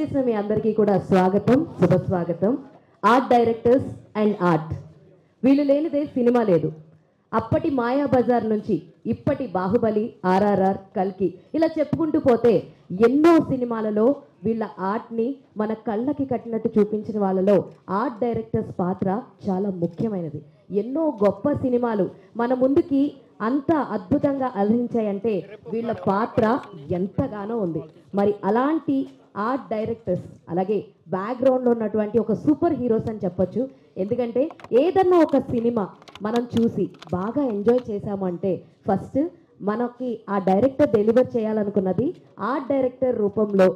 విచ్చేసిన మీ అందరికీ కూడా స్వాగతం, శుభ స్వాగతం. ఆర్ట్ డైరెక్టర్స్ అండ్ ఆర్ట్, వీళ్ళు లేనిదే సినిమా లేదు. అప్పటి మాయాబజార్ నుంచి ఇప్పటి బాహుబలి, ఆర్ఆర్ఆర్, కల్కి ఇలా చెప్పుకుంటూ పోతే ఎన్నో సినిమాలలో వీళ్ళ ఆర్ట్ని మన కళ్ళకి కట్టినట్టు చూపించిన వాళ్ళలో ఆర్ట్ డైరెక్టర్స్ పాత్ర చాలా ముఖ్యమైనది. ఎన్నో గొప్ప సినిమాలు మన ముందుకి అంత అద్భుతంగా అలరించాయంటే వీళ్ళ పాత్ర ఎంతగానో ఉంది. మరి అలాంటి ఆర్ట్ డైరెక్టర్స్, అలాగే బ్యాక్గ్రౌండ్లో ఉన్నటువంటి ఒక సూపర్ హీరోస్ అని చెప్పొచ్చు. ఎందుకంటే ఏదన్నా ఒక సినిమా మనం చూసి బాగా ఎంజాయ్ చేశామంటే ఫస్ట్ మనకి ఆ డైరెక్టర్ డెలివర్ చేయాలనుకున్నది ఆర్ట్ డైరెక్టర్ రూపంలో,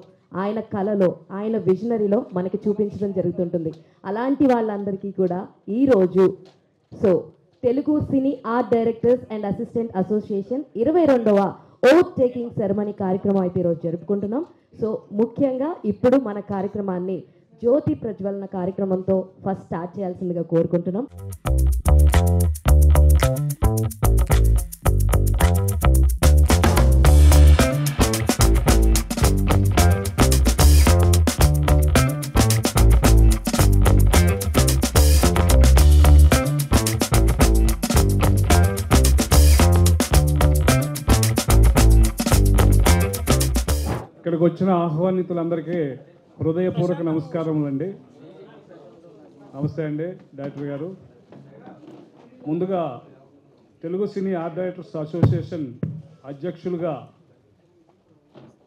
ఆయన కళలో, ఆయన విజనరీలో మనకి చూపించడం జరుగుతుంటుంది. అలాంటి వాళ్ళందరికీ కూడా ఈరోజు Telugu cine art directors and assistant association 22వ ఓట్ టేకింగ్ సెరమనీ కార్యక్రమం అయితే ఈరోజు జరుపుకుంటున్నాం. ముఖ్యంగా ఇప్పుడు మన కార్యక్రమాన్ని జ్యోతి ప్రజ్వలన కార్యక్రమంతో ఫస్ట్ స్టార్ట్ చేయాల్సిందిగా కోరుకుంటున్నాం. ఇక్కడికి వచ్చిన ఆహ్వానితులందరికీ హృదయపూర్వక నమస్కారములండి. నమస్తే అండి డైరెక్టర్ గారు. ముందుగా Telugu cine art directors association అధ్యక్షులుగా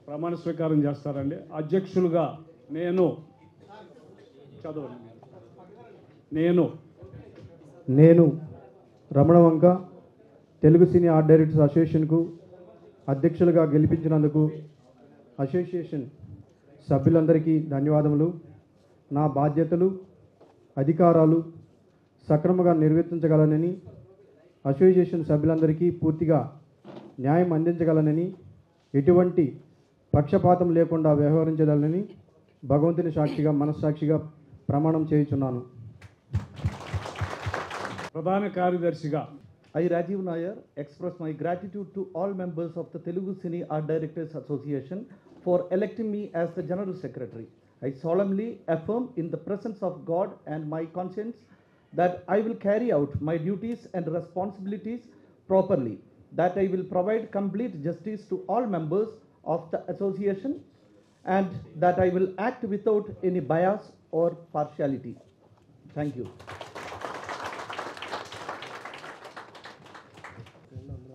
ప్రమాణ స్వీకారం చేస్తారండి. అధ్యక్షులుగా నేను రమణవంక తెలుగు సినీ ఆర్ట్ డైరెక్టర్స్ అసోసియేషన్కు అధ్యక్షులుగా గెలిపించినందుకు అసోసియేషన్ సభ్యులందరికీ ధన్యవాదములు. నా బాధ్యతలు, అధికారాలు సక్రమంగా నిర్వర్తించగలనని, అసోసియేషన్ సభ్యులందరికీ పూర్తిగా న్యాయం అందించగలనని, ఎటువంటి పక్షపాతం లేకుండా వ్యవహరించగలనని భగవంతుని సాక్షిగా, మనస్సాక్షిగా ప్రమాణం చేయుచున్నాను. ప్రధాన కార్యదర్శిగా I, Rajiv Nair, express my gratitude to all members of the Telugu Cine Art Directors Association for electing me as the General Secretary. I solemnly affirm in the presence of God and my conscience that I will carry out my duties and responsibilities properly, that I will provide complete justice to all members of the association, and that I will act without any bias or partiality. Thank you.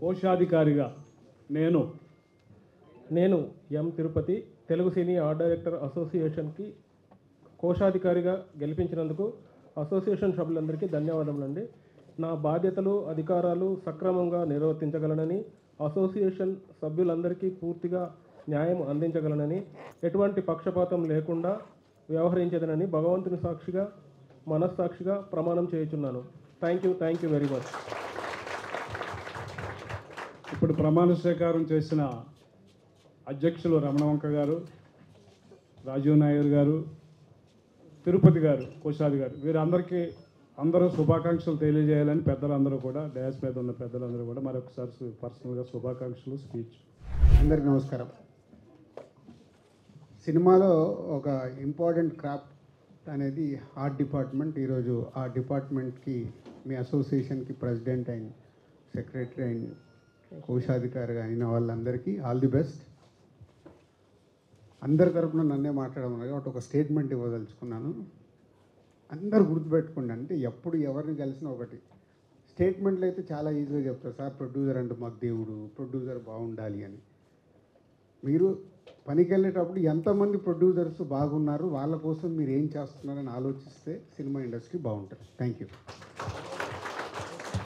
కోశాధికారిగా నేను ఎం Tirupati Telugu cine art director అసోసియేషన్కి కోశాధికారిగా గెలిపించినందుకు association సభ్యులందరికీ ధన్యవాదములండి. నా బాధ్యతలు, అధికారాలు సక్రమంగా నిర్వర్తించగలనని, association సభ్యులందరికీ పూర్తిగా న్యాయం అందించగలనని, ఎటువంటి పక్షపాతం లేకుండా వ్యవహరించదనని భగవంతుని సాక్షిగా, మనస్సాక్షిగా ప్రమాణం చేయుచున్నాను. Thank you very much. ఇప్పుడు ప్రమాణ స్వీకారం చేసిన అధ్యక్షులు రమణవంక గారు, రాజీవ్ నాయర్ గారు, తిరుపతి గారు, కోశాధికారి, వీరందరికీ అందరూ శుభాకాంక్షలు తెలియజేయాలని పెద్దలందరూ కూడా, డయాస్ మీద ఉన్న పెద్దలందరూ కూడా మరొకసారి పర్సనల్గా శుభాకాంక్షలు, స్పీచ్. అందరికీ నమస్కారం. సినిమాలో ఒక ఇంపార్టెంట్ క్రాఫ్ట్ అనేది ఆర్ట్ డిపార్ట్మెంట్. ఈరోజు ఆ డిపార్ట్మెంట్కి, మీ అసోసియేషన్కి ప్రెసిడెంట్ అండ్ సెక్రటరీ అండ్ కోశాధికారిగా అయిన వాళ్ళందరికీ ఆల్ ది బెస్ట్. అందరి తరపున నన్నే మాట్లాడమని కాబట్టి ఒక స్టేట్మెంట్ ఇవ్వదలుచుకున్నాను. అందరు గుర్తుపెట్టుకోండి, అంటే ఎప్పుడు ఎవరిని కలిసినా ఒకటి స్టేట్మెంట్లు అయితే చాలా ఈజీగా చెప్తారు, సార్ ప్రొడ్యూసర్ అంటే మాకు దేవుడు, ప్రొడ్యూసర్ బాగుండాలి అని. మీరు పనికి వెళ్ళేటప్పుడు ఎంతమంది ప్రొడ్యూసర్స్ బాగున్నారు, వాళ్ళ కోసం మీరు ఏం చేస్తున్నారని ఆలోచిస్తే సినిమా ఇండస్ట్రీ బాగుంటుంది. Thank you.